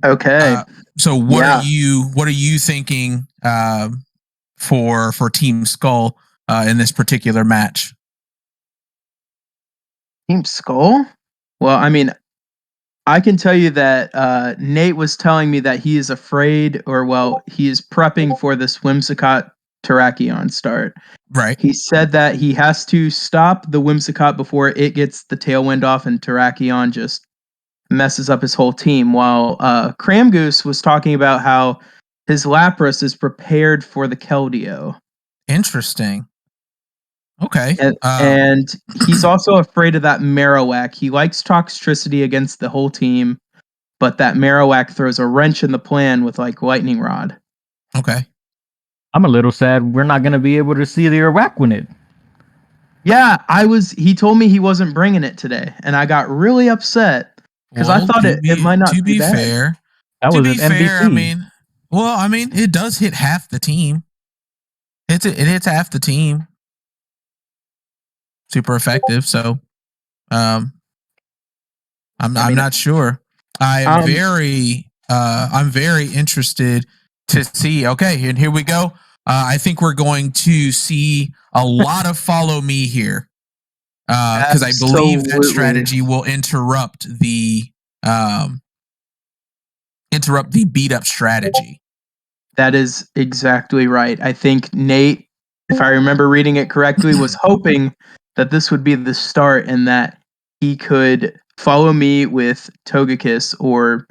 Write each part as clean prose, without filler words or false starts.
Okay. So what are you thinking for Team Skull in this particular match? Team Skull? Well, I mean, I can tell you that Nate was telling me that he is afraid, he is prepping for this Whimsicott Terrakion start. Right. He said that he has to stop the Whimsicott before it gets the tailwind off and Terrakion just messes up his whole team. While Cramgoose was talking about how his Lapras is prepared for the Keldeo. Interesting. Okay. And he's also afraid of that Marowak. He likes Toxtricity against the whole team, but that Marowak throws a wrench in the plan with like Lightning Rod. Okay. I'm a little sad we're not going to be able to see the Araquanid. Yeah, he told me he wasn't bringing it today, and I got really upset because I thought it might not be bad. Fair. That was an MVP. I mean, it does hit half the team. It hits half the team. Super effective. So, I'm not sure. I'm very interested to see. Okay, and here we go. I think we're going to see a lot of follow me here because I believe that strategy will interrupt the beat up strategy. That is exactly right. I think Nate, if I remember reading it correctly, was hoping that this would be the start and that he could follow me with Togekiss or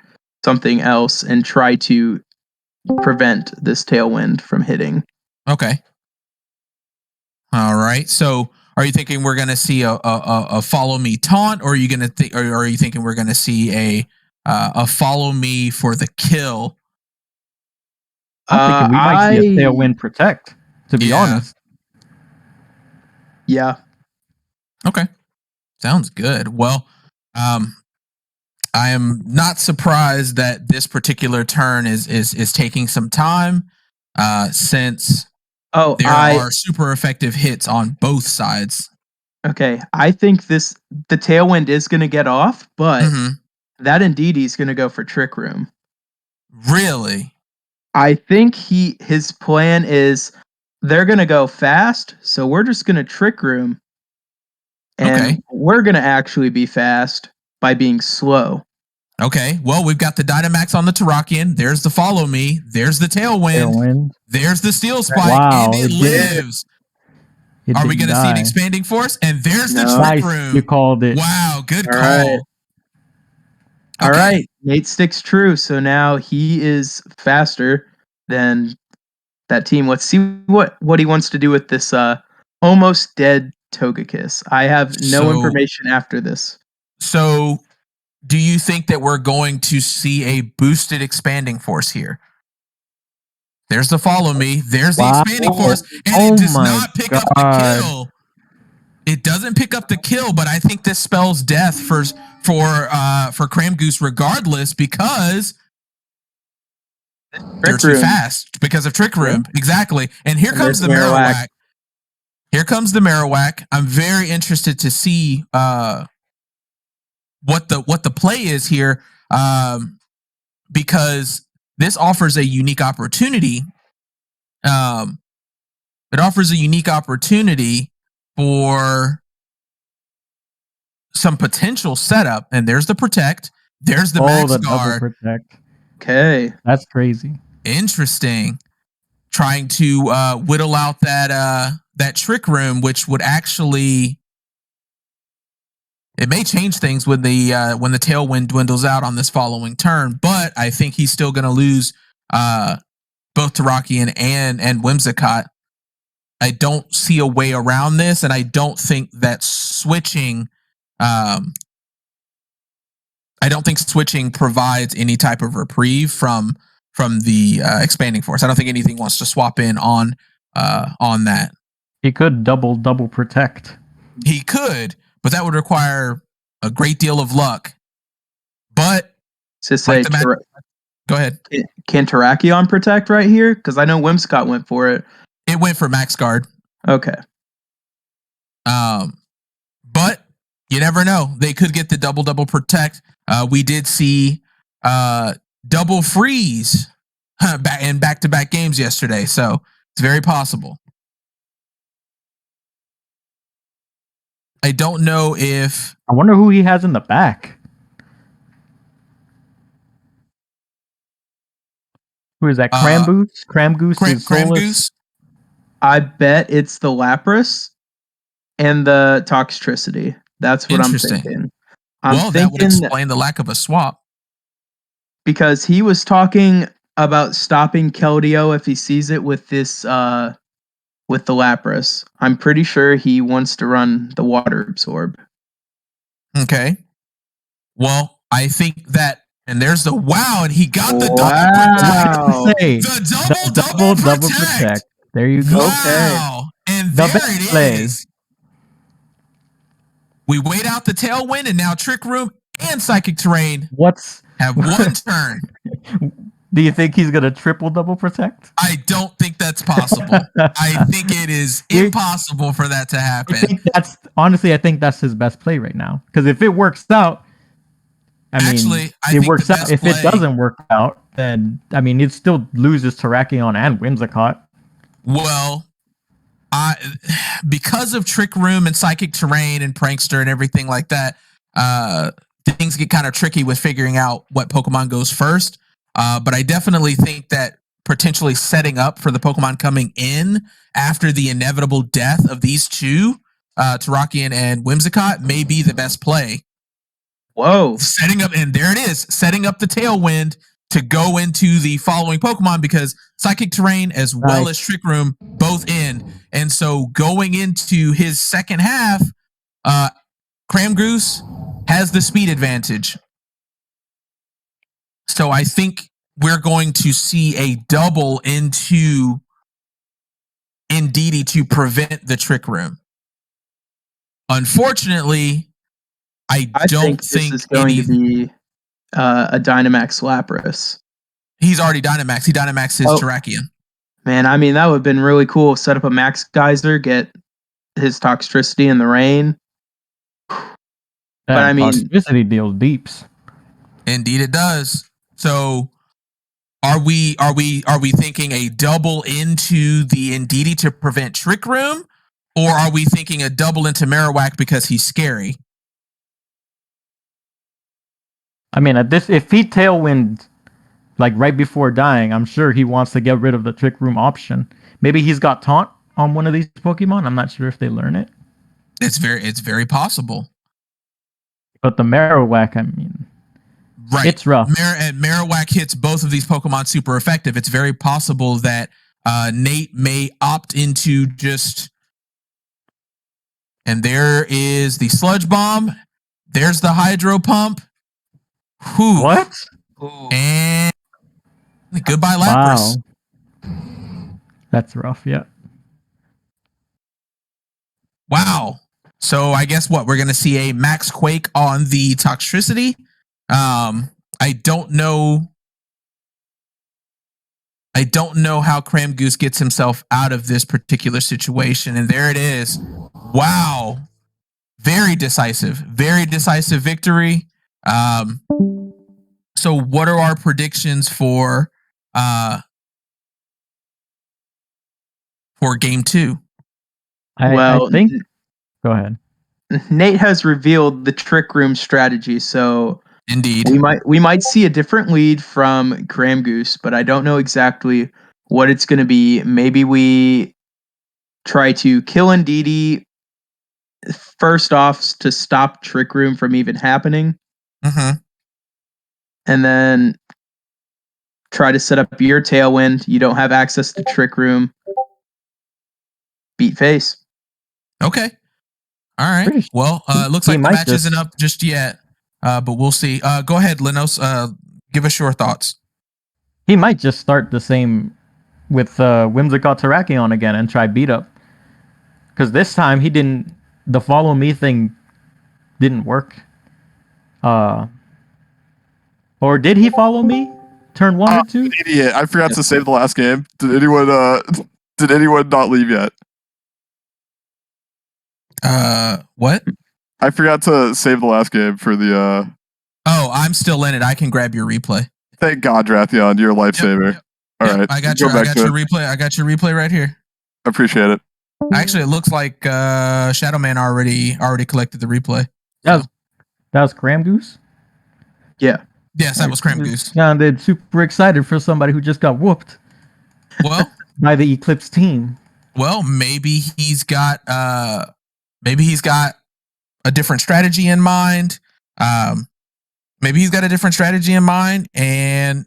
something else and try to prevent this tailwind from hitting. Okay. All right. So, are you thinking we're going to see a follow me taunt, or are you going to or are you thinking we're going to see a follow me for the kill? I'm thinking we might see a tailwind protect. To be honest. Yeah. Okay. Sounds good. Well, I am not surprised that this particular turn is taking some time, since there are super effective hits on both sides. Okay, I think the tailwind is going to get off, but that Indeedee is going to go for Trick Room. Really? I think his plan is they're going to go fast, so we're just going to Trick Room, and we're going to actually be fast by being slow. Okay, well, we've got the Dynamax on the Terrakion. There's the follow me. There's the tailwind. There's the Steel Spike, and it lives. Are we going to see an expanding force? And there's the Trick Room. You called it. Wow, good call. Right. All right, Nate sticks true. So now he is faster than that team. Let's see what he wants to do with this almost dead Togekiss. I have no information after this. So, do you think that we're going to see a boosted expanding force here? There's the follow me. There's the expanding force, and it does not pick up the kill. It doesn't pick up the kill, but I think this spells death for Cramgoose regardless because they're too fast because of Trick Room. Exactly. And here comes the Marowak. Here comes the Marowak. I'm very interested to see what the play is here, because this offers a unique opportunity. It offers a unique opportunity for some potential setup. And there's the protect. There's the Max Guard. Protect. Okay. That's crazy. Interesting. Trying to whittle out that Trick Room, which would actually, it may change things when the tailwind dwindles out on this following turn, but I think he's still going to lose both Terrakion and Whimsicott. I don't see a way around this, and I don't think that switching provides any type of reprieve from the expanding force. I don't think anything wants to swap in on that. He could double protect. He could, but that would require a great deal of luck. But go ahead. Can Terrakion protect right here? Because I know Whimsicott went for it. It went for Max Guard. Okay. But you never know. They could get the double protect. We did see double freeze in back-to-back games yesterday. So it's very possible. I don't know if... I wonder who he has in the back. Who is that? Cramgoose? Cramgoose is Cramgoose? I bet it's the Lapras and the Toxtricity. That's what I'm thinking. That would explain the lack of a swap. Because he was talking about stopping Keldeo if he sees it with this with the Lapras. I'm pretty sure he wants to run the Water Absorb. Okay. Well, I think that, and there's the and he got the double protect. There you go. Wow. And there it is. We wait out the Tailwind, and now Trick Room and Psychic Terrain have one turn. Do you think he's going to triple double protect? I don't think that's possible. I think it is impossible for that to happen. I think that's his best play right now. Because if it works out, it works out. If it doesn't work out, then it still loses to Drathion and Whimsicott. Well, because of Trick Room and Psychic Terrain and Prankster and everything like that, things get kind of tricky with figuring out what Pokemon goes first. But I definitely think that potentially setting up for the Pokemon coming in after the inevitable death of these two, Drathion and Whimsicott, may be the best play. Whoa. Setting up the Tailwind to go into the following Pokemon, because Psychic Terrain as well as Trick Room both in. And so going into his second half, Cramgoose has the speed advantage. So I think we're going to see a double into Indeedee to prevent the Trick Room. Unfortunately, I don't think this is going to be a Dynamax Lapras. He's already Dynamax. He Dynamaxed his Drathion. Man, that would have been really cool. Set up a Max Geyser, get his Toxtricity in the rain. But Toxtricity deals deeps. Indeed, it does. So, are we thinking a double into the Indeedee to prevent Trick Room, or are we thinking a double into Marowak because he's scary? If he Tailwind right before dying, I'm sure he wants to get rid of the Trick Room option. Maybe he's got Taunt on one of these Pokemon. I'm not sure if they learn it. It's very possible. But the Marowak, right, it's rough. Marowak hits both of these Pokemon super effective. It's very possible that Nate may opt into just... And there is the Sludge Bomb. There's the Hydro Pump. What? And goodbye, Lapras. Wow. That's rough, yeah. Wow. So I guess we're going to see a Max Quake on the Toxtricity. I don't know how Cramgoose gets himself out of this particular situation. And there it is. Wow. Very decisive victory. So what are our predictions for game 2? I think... Go ahead. Nate has revealed the Trick Room strategy, so indeed we might see a different lead from Cramgoose, but I don't know exactly what it's going to be. Maybe we try to kill Indeedee first off to stop Trick Room from even happening. Mm-hmm. And then try to set up your Tailwind. You don't have access to Trick Room. Beat face. Okay. All right. Well, it looks like the match isn't up just yet, but we'll see. Go ahead, Linnos. Give us your thoughts. He might just start the same with Whimsicott Drathion again and try beat up. Because this time the follow me thing didn't work. Or did he follow me? Turn 1 or 2? Idiot! I forgot to save the last game. Did anyone not leave yet? What? I forgot to save the last game for the. Oh, I'm still in it. I can grab your replay. Thank God, Drathion, you're a lifesaver. All right, I got your replay. I got your replay right here. Appreciate it. Actually, it looks like Shadow Man already collected the replay. That was Cramgoose? Yeah. Yes, that was Cramgoose. Sounded super excited for somebody who just got whooped. Well, by the Eclipse team. Well, maybe he's got a different strategy in mind. Maybe he's got a different strategy in mind, and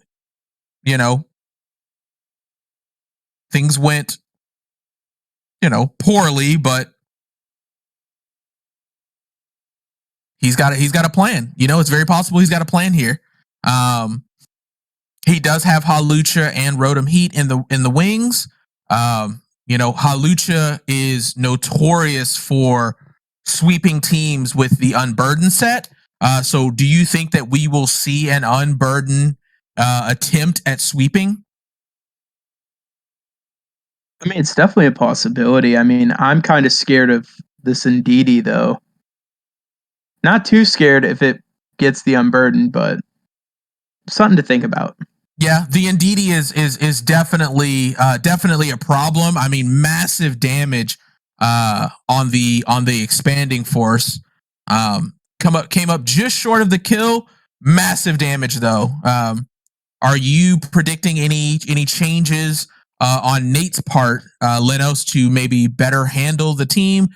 things went poorly, but he's got a plan. It's very possible he's got a plan here. He does have Halucha and Rotom Heat in the wings. Halucha is notorious for sweeping teams with the Unburden set. So do you think that we will see an Unburden attempt at sweeping? I mean, it's definitely a possibility. I mean, I'm kind of scared of this Indeedee, though. Not too scared if it gets the Unburden, but something to think about. Yeah, the Indeedee is definitely a problem. I mean, massive damage on the expanding force. Came up just short of the kill. Massive damage though. Are you predicting any changes on Nate's part, Linnos, to maybe better handle the team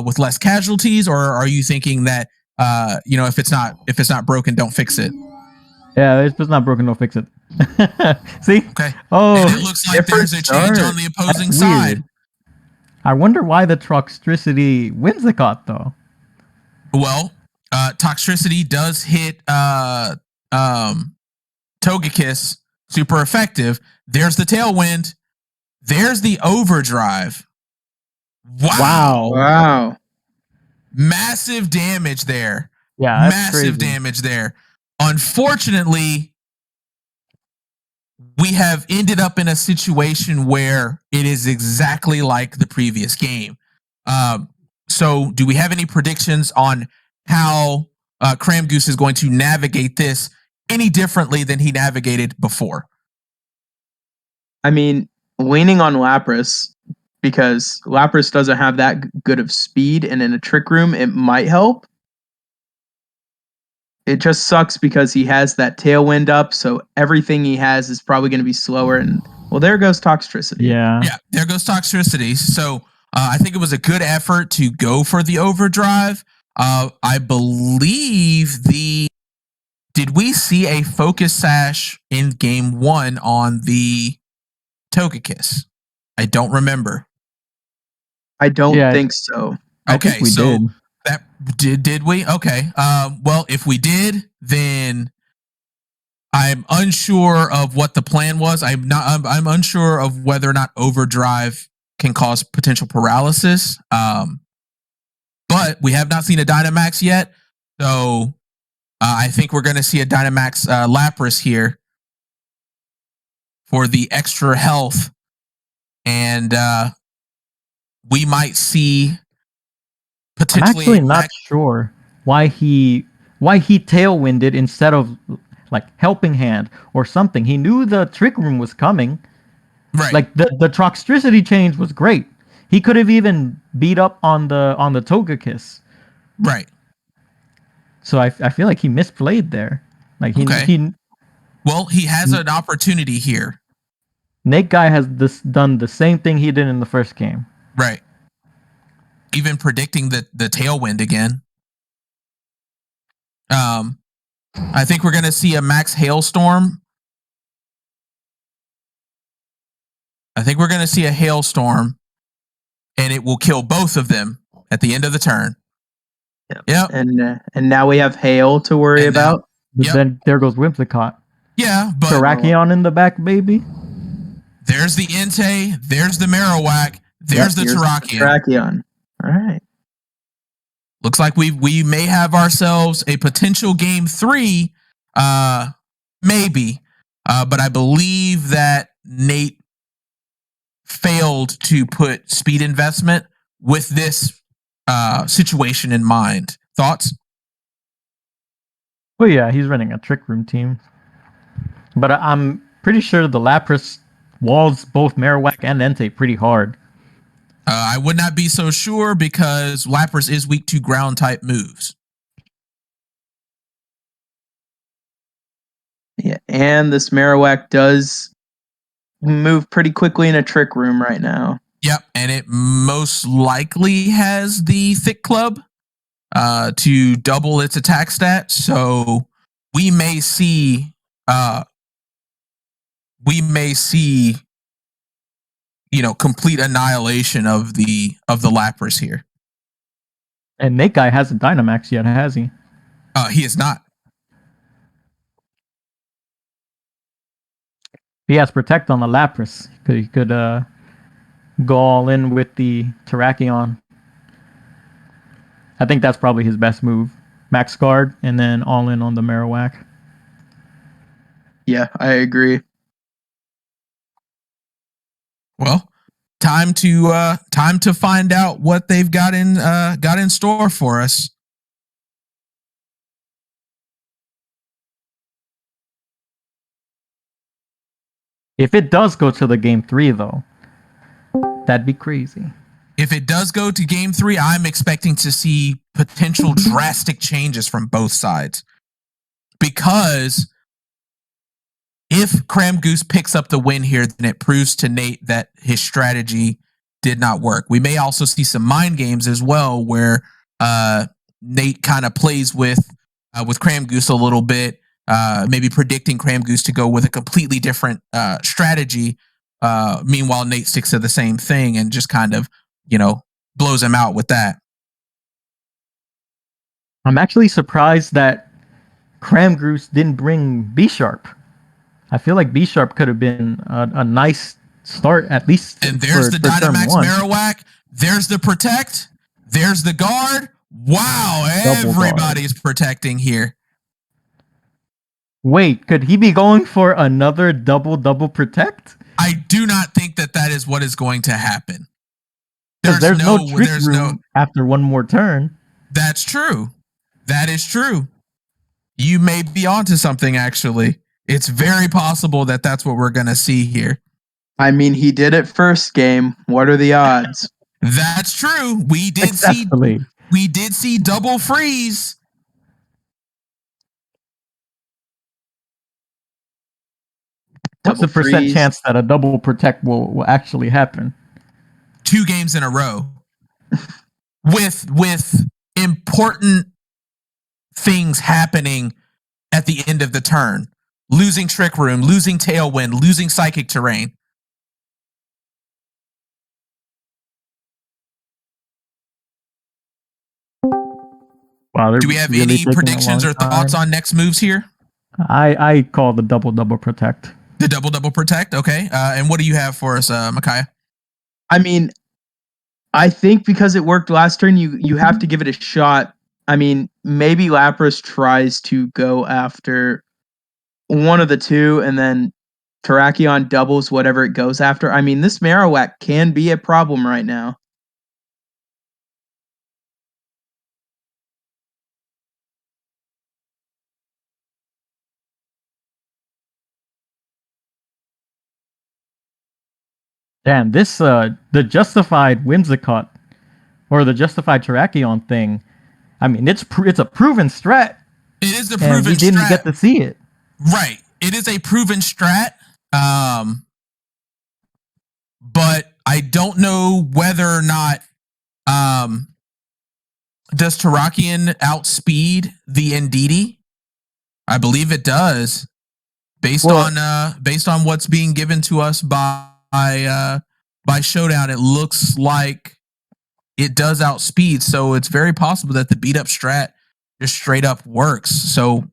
with less casualties, or are you thinking that if it's not broken, don't fix it? Yeah, if it's not broken, don't fix it. See? Okay. Oh, and it looks like there's a change on the opposing side. I wonder why the Toxtricity Whimsicott, though. Well, Toxtricity does hit Togekiss super effective. There's the Tailwind. There's the Overdrive. Wow. Massive damage there. Yeah, that's massive crazy. damage there. Unfortunately, we have ended up in a situation where it is exactly like the previous game. So do we have any predictions on how Cramgoose is going to navigate this any differently than he navigated before? I mean, leaning on Lapras, because Lapras doesn't have that good of speed, and in a Trick Room, it might help. It just sucks because he has that Tailwind up, so everything he has is probably going to be slower. And well, there goes Toxtricity. Yeah, there goes Toxtricity. So I think it was a good effort to go for the Overdrive. I believe did we see a Focus Sash in game 1 on the Togekiss? I don't remember. I don't think so. Okay, I think we so did. That did we? Okay. Well, if we did, then I'm unsure of what the plan was. I'm unsure of whether or not Overdrive can cause potential paralysis. But we have not seen a Dynamax yet, so I think we're going to see a Dynamax Lapras here for the extra health, and we might see. I'm actually not sure why he tailwinded instead of like Helping Hand or something. He knew the Trick Room was coming. Right. Like the Toxtricity change was great. He could have even beat up on the Togekiss. Right. So I feel like he misplayed there. Like he has an opportunity here. Nate Guy has done the same thing he did in the first game. Right. Even predicting the Tailwind again. I think we're going to see a Max Hailstorm. And it will kill both of them at the end of the turn. Yep. And now we have Hail to worry about. But then there goes Whimsicott. Yeah, but Terrakion in the back, baby. There's the Entei. There's the Marowak. There's the Terrakion. All right. Looks like we may have ourselves a potential game 3, maybe. But I believe that Nate failed to put speed investment with this situation in mind. Thoughts? Well, yeah, he's running a Trick Room team. But I'm pretty sure the Lapras walls both Marowak and Entei pretty hard. I would not be so sure because Lapras is weak to ground type moves. Yeah, and this Marowak does move pretty quickly in a trick room right now. Yep, and it most likely has the Thick Club to double its attack stat. So we may see complete annihilation of the Lapras here. And Micajah hasn't Dynamax yet, has he? He is not. He has Protect on the Lapras. He could go all in with the Terrakion. I think that's probably his best move. Max Guard and then all in on the Marowak. Yeah, I agree. Well, time to find out what they've got in store for us. If it does go to the game 3, though, that'd be crazy. If it does go to game 3, I'm expecting to see potential drastic changes from both sides. Because if Cramgoose picks up the win here, then it proves to Nate that his strategy did not work. We may also see some mind games as well, where Nate kind of plays with Cramgoose a little bit, maybe predicting Cramgoose to go with a completely different strategy. Meanwhile, Nate sticks to the same thing and just kind of, blows him out with that. I'm actually surprised that Cramgoose didn't bring B-Sharp. I feel like B-Sharp could have been a nice start, at least. And there's the Dynamax Marowak. There's the Protect. There's the Guard. Wow, everybody's protecting here. Wait, could he be going for another double Protect? I do not think that is what is going to happen. There's no trick room after one more turn. That's true. That is true. You may be onto something, actually. It's very possible that that's what we're going to see here. I mean, he did it first game. What are the odds? That's true. We did see double freeze. What's the percent chance that a double Protect will actually happen? 2 games in a row. with important things happening at the end of the turn. Losing Trick Room, losing Tailwind, losing Psychic Terrain. Wow, do we have any predictions or thoughts on next moves here? I call the double Protect. The double Protect, okay. And what do you have for us, Micajah? I mean, I think because it worked last turn, you have to give it a shot. I mean, maybe Lapras tries to go after one of the two, and then Terrakion doubles whatever it goes after. I mean, this Marowak can be a problem right now. Damn, this the justified Whimsicott or the justified Terrakion thing. I mean, it's a proven strat. It is the proven strat. We didn't get to see it. Right. It is a proven strat. But I don't know whether or not does Terrakion outspeed the Ndidi? I believe it does. Based on what's being given to us by Showdown, it looks like it does outspeed. So it's very possible that the beat up strat just straight up works. So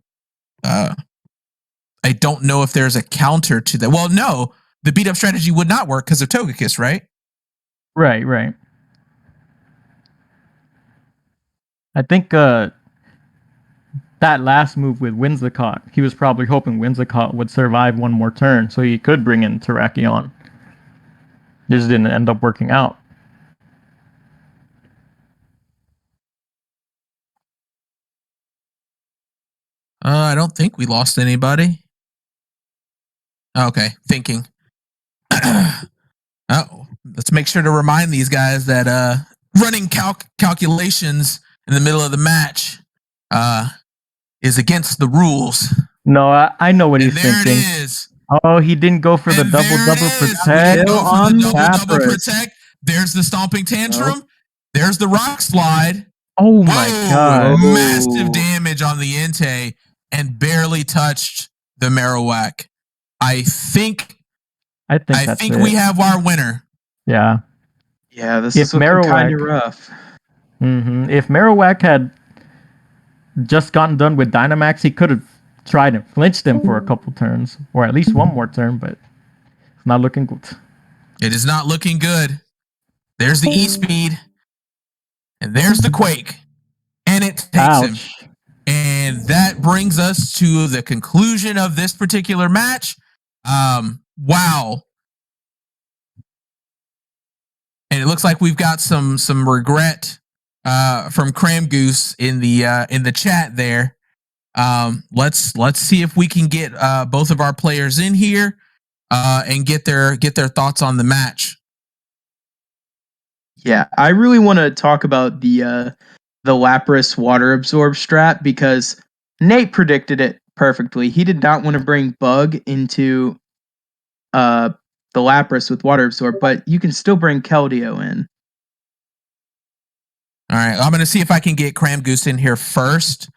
I don't know if there's a counter to that. Well, no, the beat up strategy would not work because of Togekiss, right? Right. I think that last move with Whimsicott, he was probably hoping Whimsicott would survive one more turn so he could bring in Terrakion. Just didn't end up working out. I don't think we lost anybody. Okay, thinking. Oh, let's make sure to remind these guys that running calculations in the middle of the match is against the rules. No, I know what he's there thinking. It is. Oh, he didn't go for the And double there it protect. Still go for on the double Lapras. protect. There's the stomping tantrum. Nope. There's the rock slide. Oh my god! Massive damage on the Entei and barely touched the Marowak. I think we have our winner. Yeah. Yeah, this is looking kind of rough. Mm-hmm. If Marowak had just gotten done with Dynamax, he could have tried and flinched him for a couple turns, or at least one more turn, but it's not looking good. It is not looking good. There's the E-Speed, and there's the Quake, and it takes him. And that brings us to the conclusion of this particular match. Wow. And it looks like we've got some regret from Cramgoose in the chat there. Let's see if we can get both of our players in here and get their thoughts on the match. Yeah, I really want to talk about the Lapras water absorb strat because Nate predicted it perfectly. He did not want to bring Bug into the Lapras with water absorb, but you can still bring Keldeo in. All right, I'm going to see if I can get Cramgoose in here first,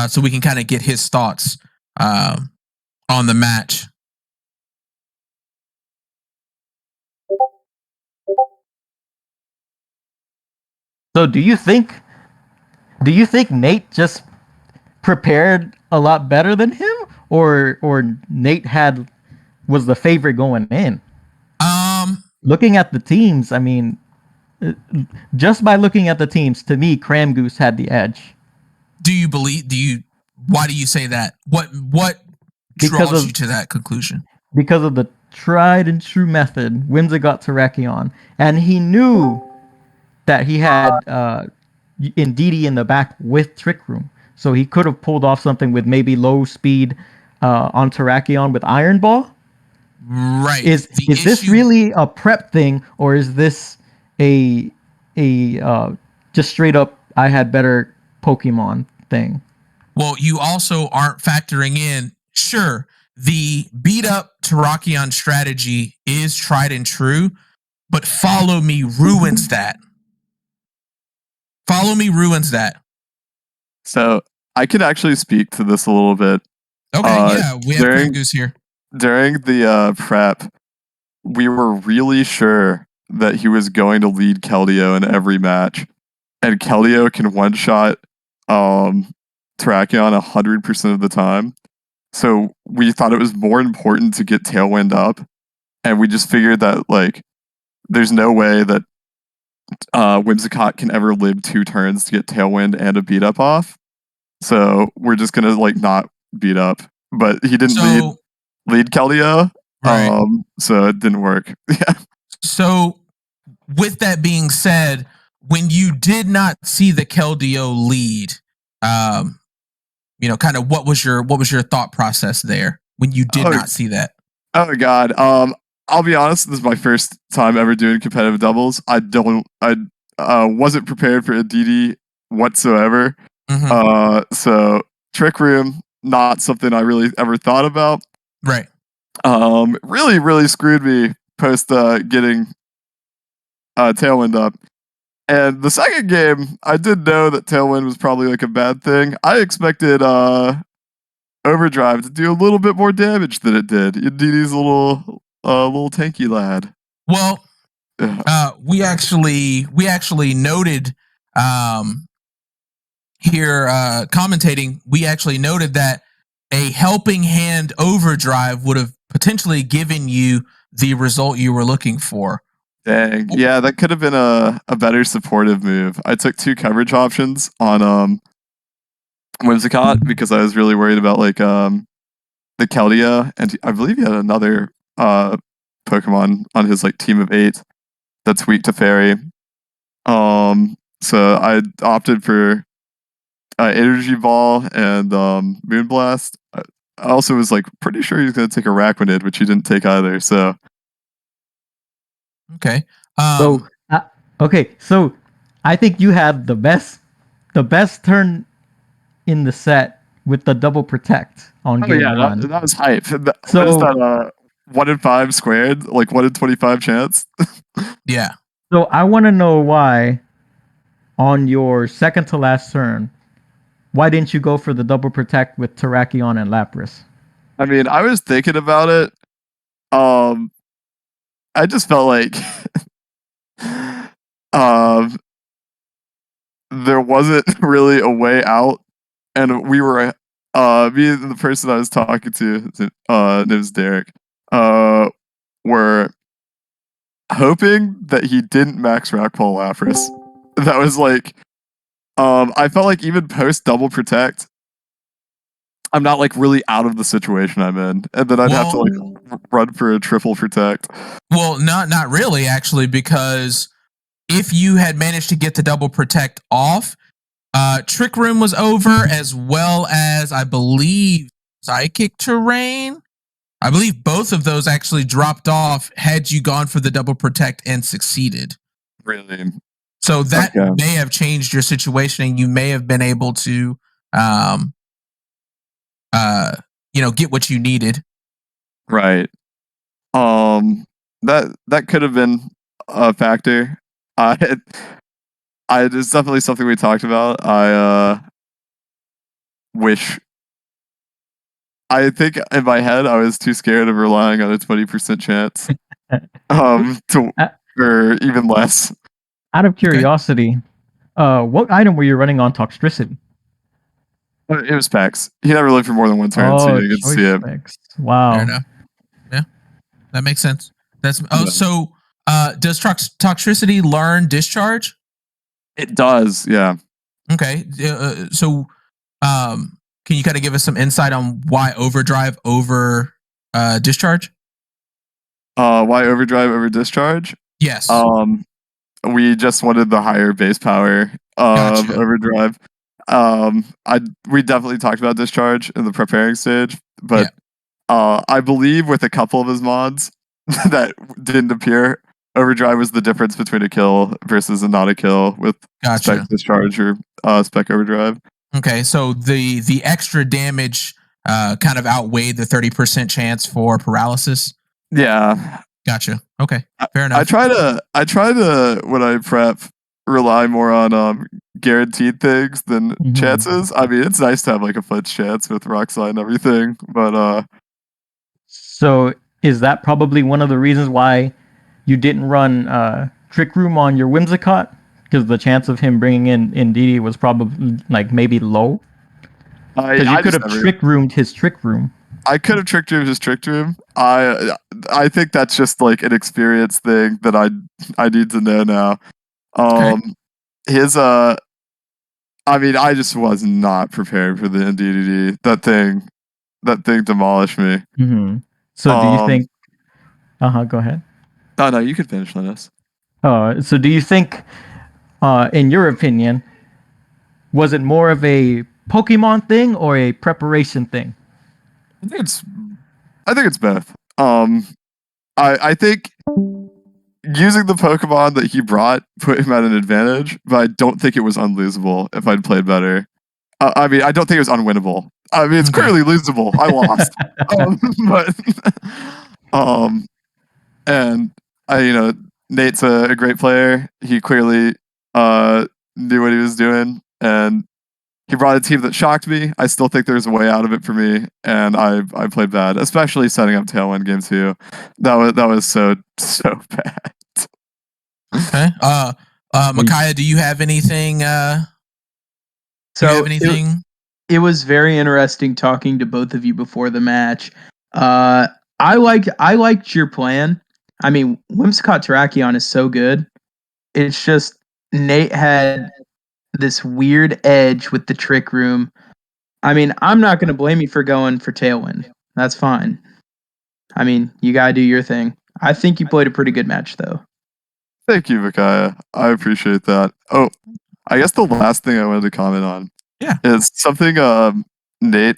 so we can kind of get his thoughts on the match. So do you think Nate just prepared a lot better than him, or Nate was the favorite going in? Looking at the teams, I mean, just by looking at the teams, to me, Cramgoose had the edge. Why do you say that? What draws you to that conclusion? Because of the tried and true method, Whimsicott Terrakion, and he knew that he had Indeedee in the back with Trick Room, so he could have pulled off something with maybe low speed on Terrakion with Iron Ball. Right. Is this really a prep thing, or is this a just straight up I had better Pokemon thing? Well, you also aren't factoring in, sure, the beat up Terrakion strategy is tried and true, but Follow Me ruins that. Follow Me ruins that. So I could actually speak to this a little bit. Okay, yeah, we have Cramgoose here. During the prep, we were really sure that he was going to lead Keldeo in every match. And Keldeo can one-shot Terrakion 100% of the time. So we thought it was more important to get Tailwind up. And we just figured that, like, there's no way that Whimsicott can ever live 2 turns to get Tailwind and a beat up off. So we're just going to, like, not beat up. But he didn't lead Keldeo. Right. So it didn't work. Yeah. So with that being said, when you did not see the Keldeo lead, kind of what was your thought process there when you did not see that? Oh God. I'll be honest, this is my first time ever doing competitive doubles. I wasn't prepared for Indeedee whatsoever. Mm-hmm. So Trick Room, not something I really ever thought about. Right. Really, really screwed me post getting Tailwind up. And the second game, I did know that Tailwind was probably like a bad thing. I expected Overdrive to do a little bit more damage than it did. Indeedee's a little tanky lad. Well, we actually noted here commentating. We actually noted that a helping hand Overdrive would have potentially given you the result you were looking for. Dang. Yeah, that could have been a better supportive move. I took 2 coverage options on Whimsicott because I was really worried about like the Keldeo, and I believe he had another Pokemon on his like team of 8 that's weak to Fairy. So I opted for Energy Ball and Moonblast. also was like pretty sure he was going to take a Raquinid, which he didn't take either. So okay. So I think you had the best turn in the set with the double protect on game one. that was hype. What is that? 1 in 5 squared, like 1 in 25 chance. Yeah. So I want to know why, on your second to last turn, why didn't you go for the double protect with Terrakion and Lapras? I mean, I was thinking about it. I just felt like there wasn't really a way out, and we were me and the person I was talking to, name's Derek, were hoping that he didn't max Rockfall Lapras. That was like, I felt like even post double protect, I'm not like really out of the situation I'm in, and then I'd have to like run for a triple protect. Well, not really actually, because if you had managed to get the double protect off, Trick Room was over, as well as I believe Psychic Terrain. I believe both of those actually dropped off had you gone for the double protect and succeeded. Really? So that may have changed your situation, and you may have been able to, get what you needed. Right. That could have been a factor. It's definitely something we talked about. I think in my head I was too scared of relying on a 20% chance. Or even less. Out of curiosity, what item were you running on Toxtricity? It was Pex. He never lived for more than one turn, so you didn't get to see him. Specs. Wow. Fair enough. Yeah, that makes sense. Does Toxtricity learn Discharge? It does, yeah. Okay, can you kind of give us some insight on why Overdrive over Discharge? Why Overdrive over Discharge? Yes. We just wanted the higher base power of Overdrive. We definitely talked about Discharge in the preparing stage, but I believe with a couple of his mods that didn't appear, Overdrive was the difference between a kill versus a not a kill with Spec Discharge or Spec Overdrive. Okay, so the extra damage kind of outweighed the 30% chance for paralysis. Yeah. Gotcha. Okay, fair enough. I try to when I prep rely more on guaranteed things than chances. I mean, it's nice to have like a fudge chance with Rock Slide and everything, but so is that probably one of the reasons why you didn't run Trick Room on your Whimsicott? Because the chance of him bringing in Indeedee was probably like maybe low. Because you could have Trick Roomed his Trick Room. I could have Trick Roomed his Trick Room. I think that's just like an experience thing that I need to know now. I mean, I just was not prepared for the Indeedee. That thing demolished me. So do you think? Go ahead. Oh no, you could finish, Linnos. So do you think, in your opinion, was it more of a Pokemon thing or a preparation thing? I think it's both. I think using the Pokemon that he brought put him at an advantage, but I don't think it was unlosable if I'd played better. I mean, I don't think it was unwinnable. I mean, it's clearly losable. I lost. And Nate's a great player. He clearly knew what he was doing, and he brought a team that shocked me. I still think there's a way out of it for me, and I played bad, especially setting up Tailwind game 2. That was so bad. Okay. Micajah, do you have anything? It was very interesting talking to both of you before the match. I liked your plan. I mean, Whimsicott Terrakion is so good. It's just Nate had this weird edge with the Trick Room. I mean, I'm not going to blame you for going for Tailwind. That's fine. I mean, you got to do your thing. I think you played a pretty good match, though. Thank you, Micajah. I appreciate that. Oh, I guess the last thing I wanted to comment on is something Nate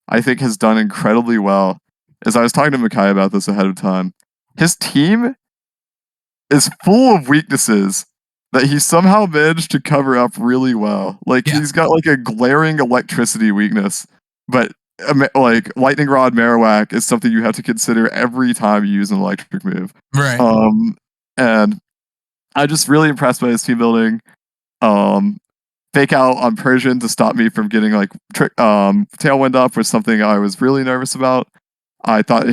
I think has done incredibly well. As I was talking to Micajah about this ahead of time, his team is full of weaknesses that he somehow managed to cover up really well. Like he's got like a glaring electricity weakness, but like Lightning Rod Marowak is something you have to consider every time you use an electric move. Right. And I'm just really impressed by his team building. Fake out on Persian to stop me from getting like Tailwind up was something I was really nervous about. I thought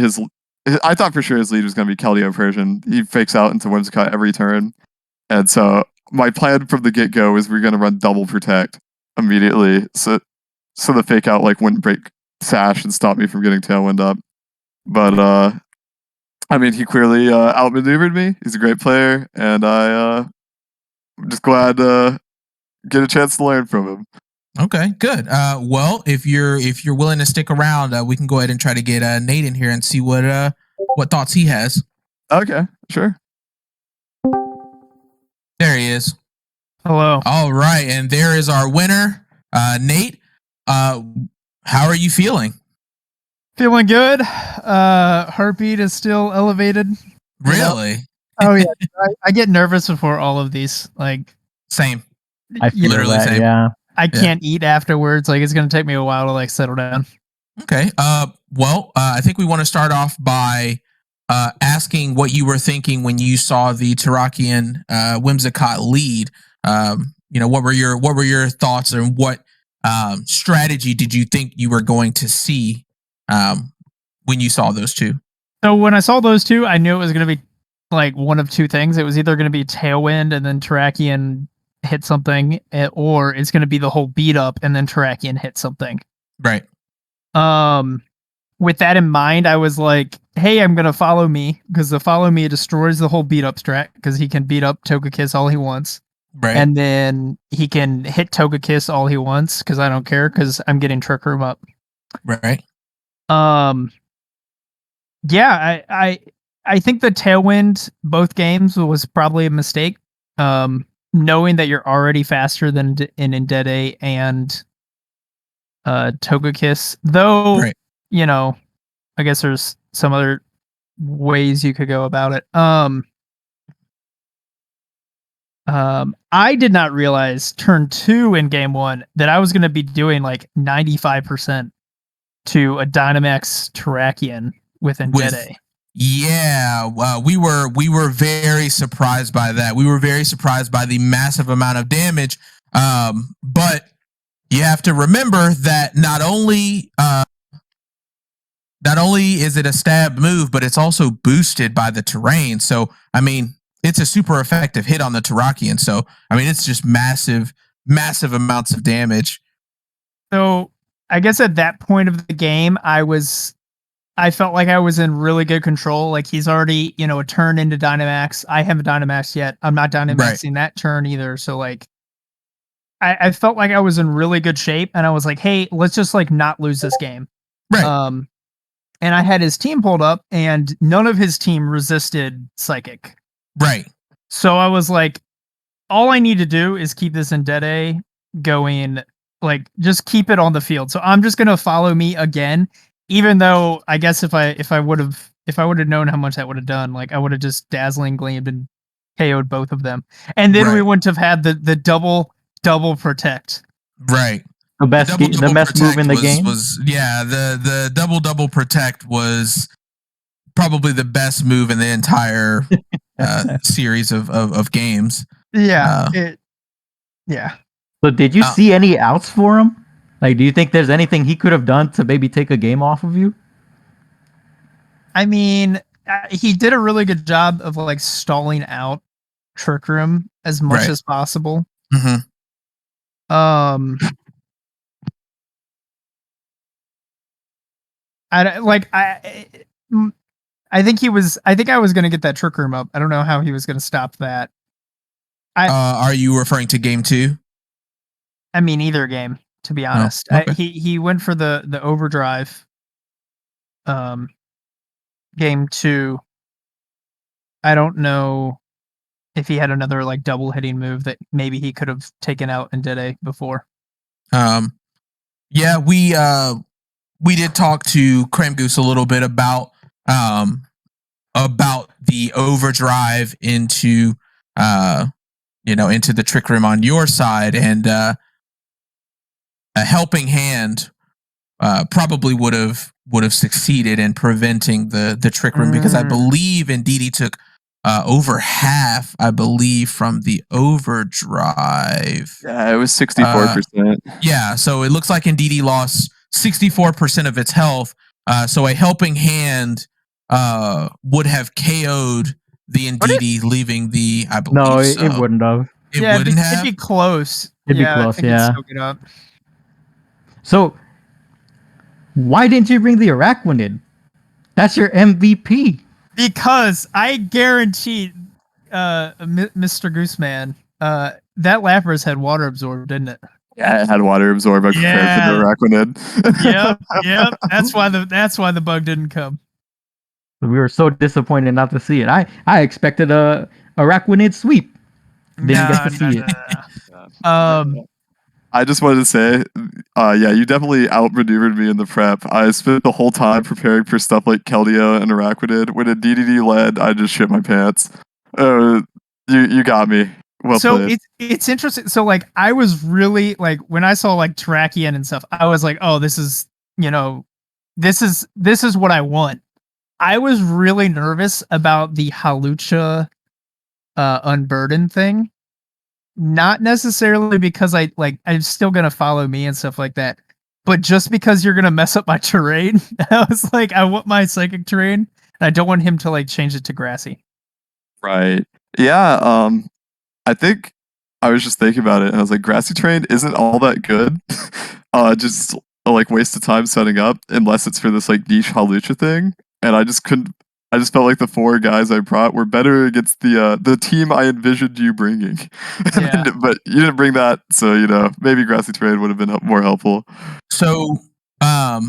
for sure his lead was going to be Keldeo Persian. He fakes out into Whimsicott every turn. And so my plan from the get-go was we're going to run double protect immediately. So the fake out like wouldn't break Sash and stop me from getting Tailwind up. But I mean, he clearly outmaneuvered me. He's a great player, and I'm just glad to get a chance to learn from him. Okay, good. Well, if you're willing to stick around, we can go ahead and try to get Nate in here and see what thoughts he has. Okay, sure. There he is. Hello. All right, and there is our winner, Nate. How are you feeling? Feeling good. Heartbeat is still elevated. Really? Oh yeah. I get nervous before all of these. Like same. I feel literally that, same. yeah. I can't eat afterwards. Like it's gonna take me a while to like settle down. Okay. Well, I think we want to start off by asking what you were thinking when you saw the Drathion Whimsicott lead. What were your thoughts, and what strategy did you think you were going to see when you saw those two? So when I saw those two, I knew it was gonna be like one of two things. It was either gonna be Tailwind and then Drathion hit something, or it's gonna be the whole beat up and then Drathion hit something. Right. With that in mind, I was like, hey, I'm gonna follow me, because the follow me destroys the whole beat up strat, because he can beat up Togekiss all he wants. Right. And then he can hit Togekiss all he wants, because I don't care, because I'm getting Trick Room up. Right. Yeah, I think the Tailwind both games was probably a mistake. Knowing that you're already faster than in Indede and Togekiss, though, Right. I guess there's some other ways you could go about it. I did not realize turn 2 in game 1 that I was going to be doing like 95% to a Dynamax Drathion with Indede. Yeah, we were very surprised by that. We were very surprised by the massive amount of damage. But you have to remember that not only is it a stab move, but it's also boosted by the terrain. So, I mean, it's a super effective hit on the Drathion. So, I mean, it's just massive amounts of damage. So, I guess at that point of the game, I felt like I was in really good control. Like he's already, a turn into Dynamax. I haven't Dynamaxed yet. I'm not Dynamaxing that turn either. So like, I felt like I was in really good shape, and I was like, hey, let's just like not lose this game. Right. And I had his team pulled up, and none of his team resisted Psychic. Right. So I was like, all I need to do is keep this Indede going, like just keep it on the field. So I'm just gonna follow me again. Even though I guess if I would have known how much that would have done, like I would have just Dazzling Gleamed and KO'd both of them, and then we wouldn't have had the double protect. Right. The best move in the game was the double protect was probably the best move in the entire series of games. Yeah. So did you see any outs for him? Like, do you think there's anything he could have done to maybe take a game off of you? I mean, he did a really good job of like stalling out Trick Room as much as possible. Mm-hmm. I think I was gonna get that Trick Room up. I don't know how he was gonna stop that. Are you referring to game 2? I mean, either game, to be honest. Okay. He went for the overdrive. Game 2. I don't know if he had another like double hitting move that maybe he could have taken out Indede before. Yeah, we did talk to Cramgoose a little bit about the overdrive into into the Trick Room on your side, and a helping hand probably would have succeeded in preventing the Trick Room, because I believe Ndidi took over half, I believe, from the overdrive. Yeah, it was 64%. Yeah, so it looks like Ndidi lost 64% of its health. So a helping hand would have KO'd the Ndidi, leaving the, I believe No, so. it wouldn't have. It wouldn't have. It'd be close. It'd be close, I think yeah. it'd still get up. So, why didn't you bring the Araquanid? That's your MVP. Because I guarantee, Mr. Gooseman, that Lapras had water absorbed, didn't it? Yeah, it had water absorb. I prepared for the Araquanid. Yep. That's why the bug didn't come. We were so disappointed not to see it. I expected a Araquanid sweep. Didn't get to see it. I just wanted to say, yeah, you definitely outmaneuvered me in the prep. I spent the whole time preparing for stuff like Keldeo and Araquanid. When a DDD led, I just shit my pants. You got me. Well so played. it's interesting. So like I was really like when I saw like Drathion and stuff, I was like, oh, this is this is what I want. I was really nervous about the Hawlucha Unburden thing. Not necessarily because I'm still gonna follow me and stuff like that, but just because you're gonna mess up my terrain. I was like, I want my psychic terrain, and I don't want him to like change it to grassy. Right. Yeah. I think I was just thinking about it, and I was like, grassy terrain isn't all that good. Just like waste of time setting up, unless it's for this like niche Hawlucha thing. And I just couldn't. I just felt like the 4 guys I brought were better against the team I envisioned you bringing. Yeah. But you didn't bring that, so maybe grassy terrain would have been more helpful. So, I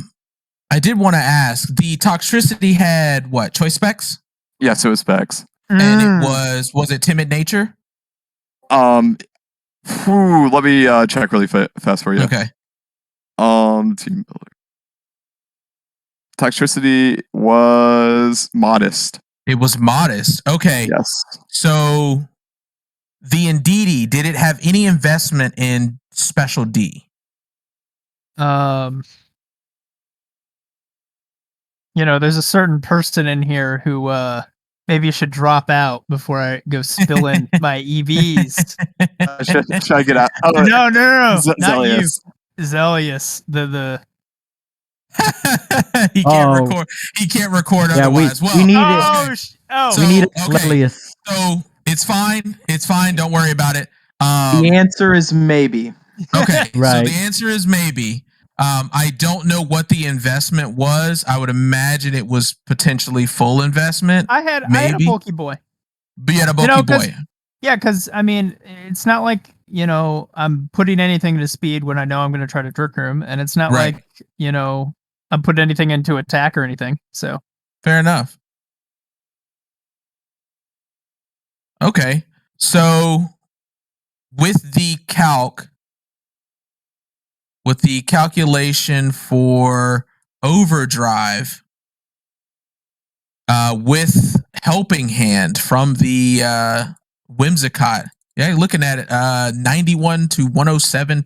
did want to ask, the Toxtricity had what, choice specs? Yeah, so it was specs. And it was it timid nature? Let me check really fast for you. Okay. Team builder. Toxtricity was modest. It was modest. Okay. Yes. So the Ndidi, did it have any investment in special D? There's a certain person in here who maybe should drop out before I go spilling my EVs. Should I get out? Oh, no, not Zelius. you. Zelius, the he can't record. He can't record otherwise. We need it. So, we need it. Zelius. So it's fine. It's fine. Don't worry about it. The answer is maybe. Okay. Right. So the answer is maybe. I don't know what the investment was. I would imagine it was potentially full investment. I had a bulky boy. But you had a bulky boy. Yeah, because I mean, it's not like I'm putting anything to speed when I know I'm going to try to trick room, and it's not like I'm putting anything into attack or anything. So fair enough. Okay, so with the calculation for overdrive, with helping hand from the Whimsicott, yeah, you're looking at it 91 to 107%,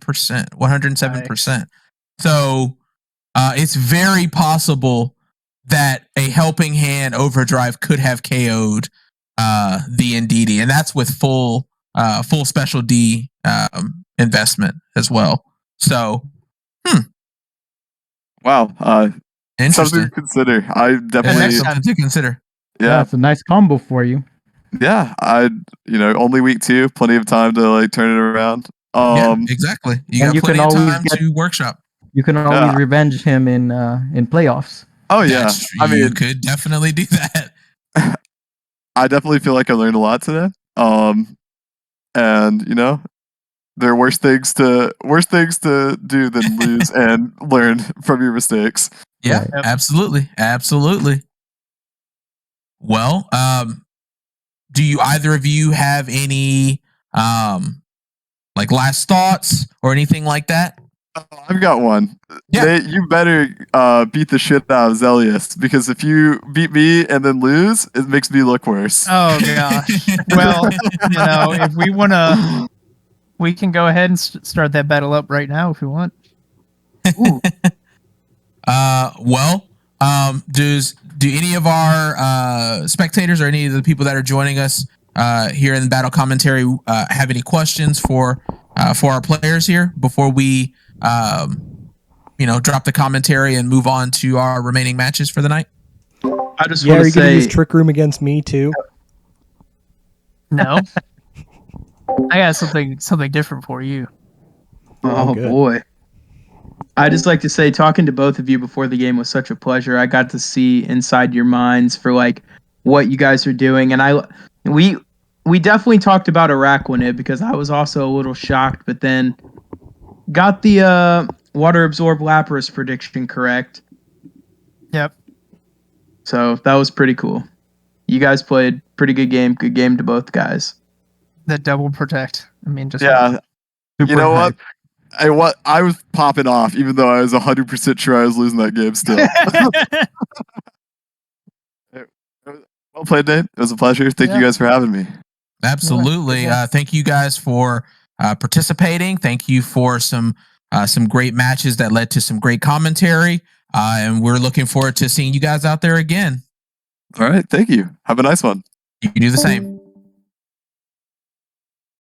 107%. So it's very possible that a helping hand overdrive could have KO'd the Ndidi, and that's with full special D investment as well. So, wow, interesting. Something to consider. I definitely something to consider. Yeah, it's a nice combo for you. Yeah, only week 2, plenty of time to like turn it around. Yeah, exactly. You got plenty of time to workshop. You can always revenge him in playoffs. Oh yeah, you could definitely do that. I definitely feel like I learned a lot today. And there are worse things to do than lose and learn from your mistakes. Yeah, right. Absolutely. Well, do you either of you have any like last thoughts or anything like that? I've got one. Yeah. Nate, you better beat the shit out of Zelius, because if you beat me and then lose, it makes me look worse. Oh gosh. Well, if we want to, we can go ahead and start that battle up right now if we want. Do any of our spectators or any of the people that are joining us here in the battle commentary have any questions for our players here before we drop the commentary and move on to our remaining matches for the night? I just Yeah, want are to you going to say, use Trick Room against me too? No. I got something different for you. oh good. boy. I just like to say, talking to both of you before the game was such a pleasure. I got to see inside your minds for like what you guys are doing, and we definitely talked about Araquanid because I was also a little shocked, but then got the water absorb Lapras prediction correct. Yep. So that was pretty cool. You guys played pretty good game. Good game to both guys. That double protect. I mean, just Yeah. You know hype. what? I was popping off, even though I was 100% sure I was losing that game still. Well played, Nate. It was a pleasure. Thank you guys for having me. Absolutely. Yeah. Thank you guys for participating. Thank you for some great matches that led to some great commentary. And we're looking forward to seeing you guys out there again. All right. Thank you. Have a nice one. You do the same.